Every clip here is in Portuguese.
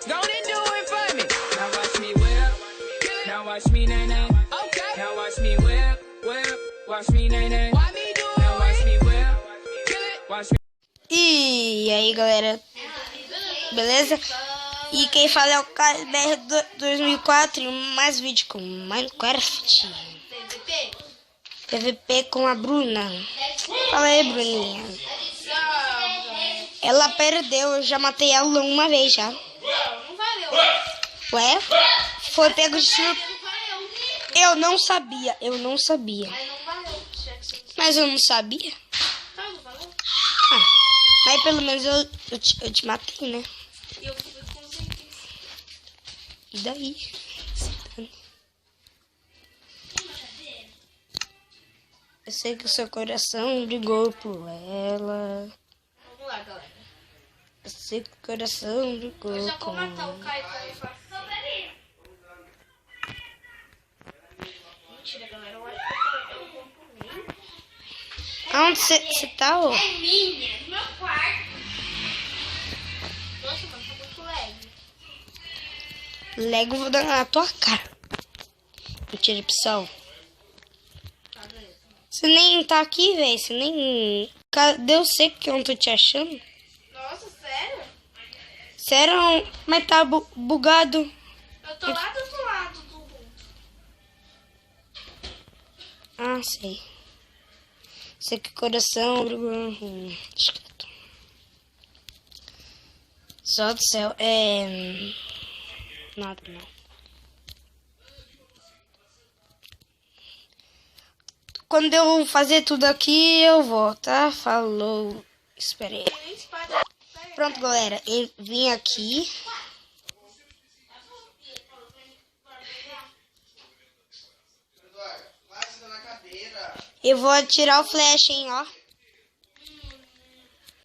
Go and do it for me. Now watch me whip. Now watch me nay nay. Okay. Now watch me whip, whip. Watch me nay nay. Why me do it? Now watch me whip. Watch me. E aí, galera? Beleza? E quem fala é o KBR 2004 e mais vídeo com Minecraft. PVP com a Bruna. Fala aí, Bruninha. Ela perdeu, eu já matei ela uma vez já. Não valeu. Ué? Foi pego de surpresa. Eu não sabia. Mas não valeu. Mas eu não sabia. Tá, não valeu. Mas pelo menos eu te matei, né? E eu fui conseguir. E daí? Eu sei que o seu coração brigou por ela. Vamos lá, galera. Eu sei que o coração brigou Eu já vou com matar o ela. Caio também. Mentira, galera. Eu acho que eu vou por mim. Aonde você tá, ô? É minha, no meu quarto. Nossa, mano, tá muito lag. Lego eu vou dar na tua cara. Mentira, pessoal. Tá, beleza. Você nem tá aqui, velho. Você nem... Cadê você que eu não tô te achando? Nossa, sério? Sério? Mas tá bugado. Eu tô lá do outro lado do mundo. Ah, sei. Sei que o coração brigou. Deixa quieto. Só do céu. Nada, não. Quando eu fazer tudo aqui, eu vou, tá? Falou. Espera aí. Nem espada. Pronto, galera. Eu vim aqui. Eu vou atirar o flash, hein, ó.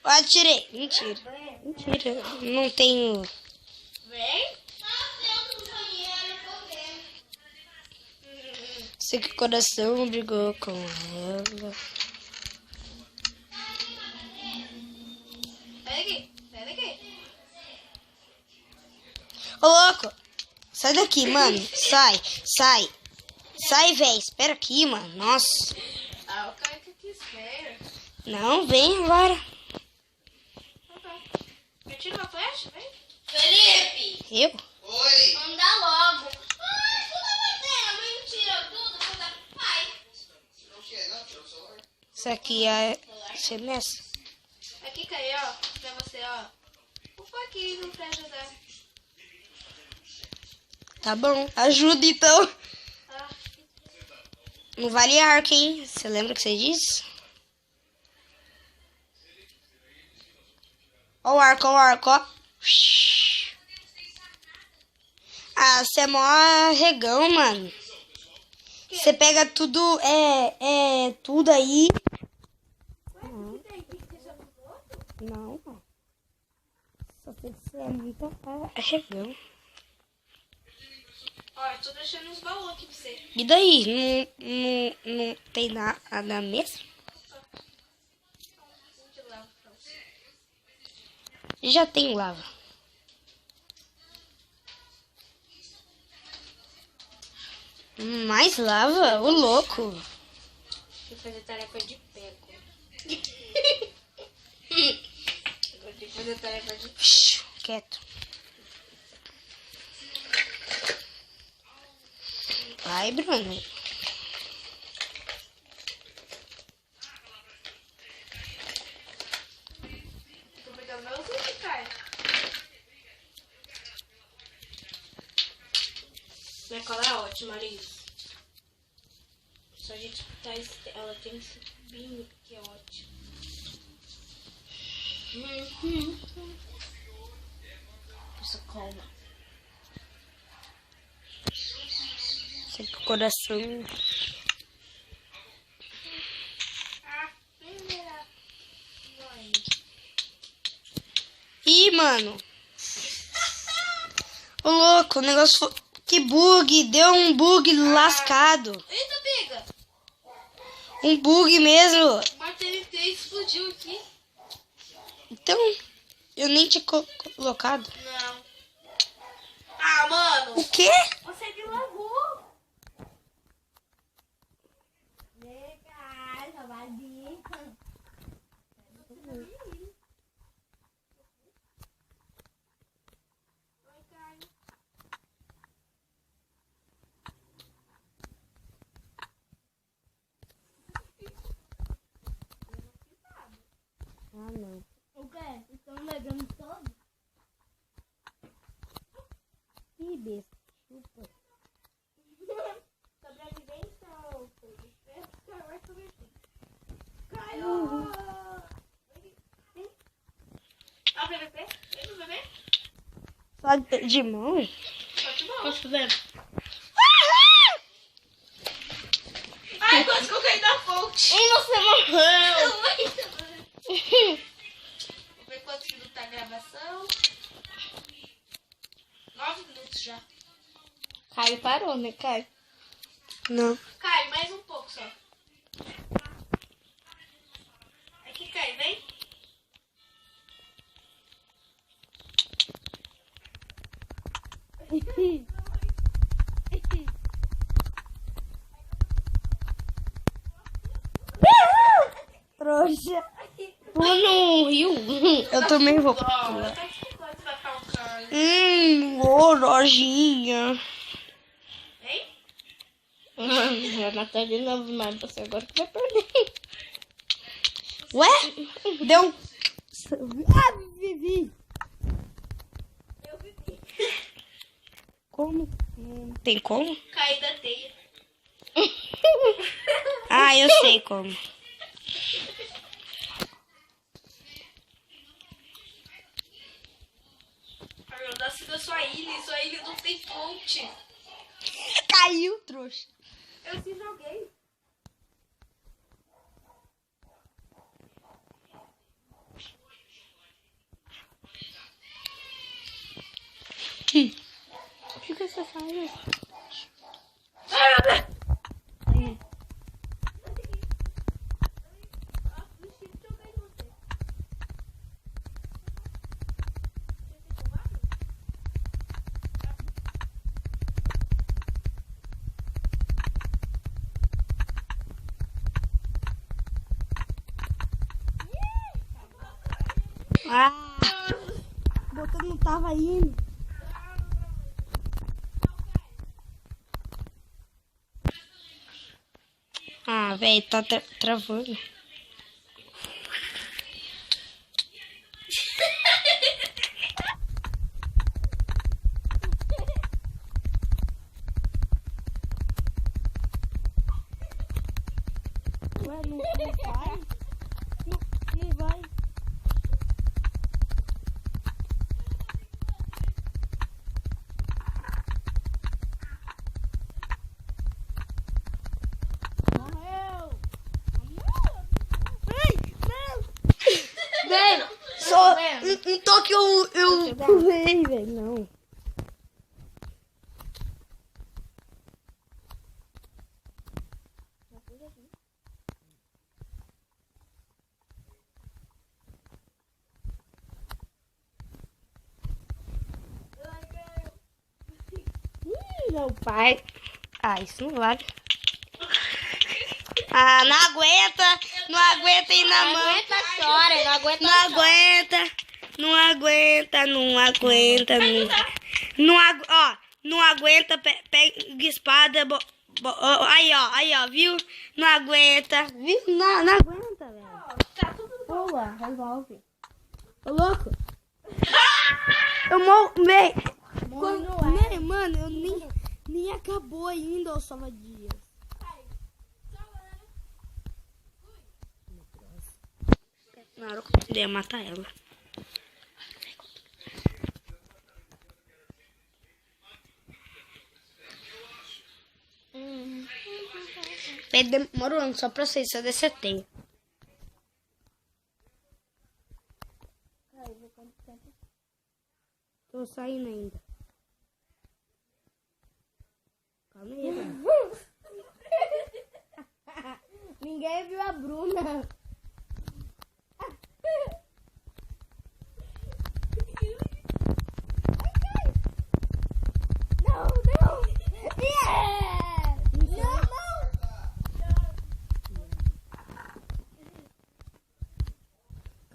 Eu atirei. Mentira. Mentira. Não tenho... Vem. Sei que o coração brigou com ela. Sai daqui. Sai daqui. Ô, louco. Sai daqui, mano. Sai. Sai. Sai, véi. Espera aqui, mano. Nossa. Ah, o Caio que aqui espera. Não, vem agora. Me tira uma flecha, vem. Felipe, Eu? oi. Anda logo. Ai, tu tá fazendo? A mãe tirou tudo, vou dar pro pai. Não tirou o celular. Isso aqui é... Você nessa? Aqui, Caio, ó. Pra você, ó. Um pouquinho pra ajudar. Tá bom. Ajuda, então. Ah, Não vale arco, hein? Você lembra que você disse? Ó o arco, ó. Ah, você é mó arregão, mano. Você pega tudo, tudo aí. Não. Só que você é muito arregão. ó, eu tô deixando uns baús aqui pra você. E daí? Não tem nada mesmo? De lava pra você. Já tem lava. Mais lava? Ô, louco. Deixa eu fazer tarefa de pego. Vou ter que fazer tarefa de Quieto. Vai, Bruno. Tô pegando meu vídeo, Caio. Minha cola é ótima, olha isso. Só a gente tá... Ela tem esse espinho que é ótimo. Essa cola. Sei que o coração... Ih, mano. Ô, louco, o negócio foi... Que bug, deu um bug lascado. Eita, pega! Um bug mesmo. O martelo explodiu aqui. Então, eu nem tinha colocado. Não. Ah, mano. O quê? Você me lavou. Ah, não. O quê? Estão levando todo? Ih, besta. Chupa. Sobrevivência ou Caiu! Ah, PVP? Vem pro bebê? Só de mão? Posso ver? Ai, quase que eu caí na fonte. E você morreu. Vou ver quantos minutos tá a gravação. 9 minutos já. Caio parou, né, Caio? Não. Cai, mais um pouco só. Aqui, Cai, vem. Trouxa. Pula no rio. Eu também vou. Ó, eu tô desculpando pra cá o Caio. Nojinha. Vem? Vai matar de novo, mas você agora que vai perder. Ué? Deu. Ah, Vivi. Eu vivi. Como? Tem como? Caí da teia. Ah, eu sei como. Eu nasci na sua ilha e sua ilha não tem ponte. Caiu, trouxa. Eu se joguei. O que você faz? Ai, meu Deus. Ah, botando não tava indo. Ah, velho, tá travando. Ué, não vai? Não vai. Velho, só um toque eu pulei, velho, não. Meu pai. Ah, isso não vale. Ah, não aguenta ir na mão. Chora, não aguenta. Não aguenta, não aguenta, não aguenta, não aguenta, pega espada, aí, ó, viu? Não aguenta, viu? Não aguenta, velho. Tá tudo bom. Boa, resolve. Ô, louco. Eu morro, véi. Né, mano, eu nem acabou ainda, ô salvadinha. Na hora que eu podia matar ela. Demorou só pra vocês, só desetei. Tô saindo ainda. Calma aí, velho. Ninguém viu a Bruna.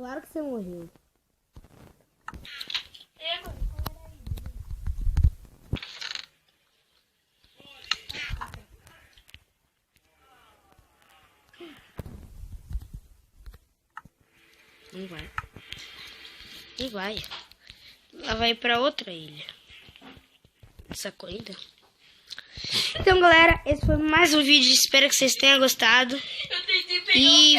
Claro que você morreu. Não vai. Não vai. Ela vai pra outra ilha. Essa corrida. Então, galera, esse foi mais um vídeo. Espero que vocês tenham gostado. E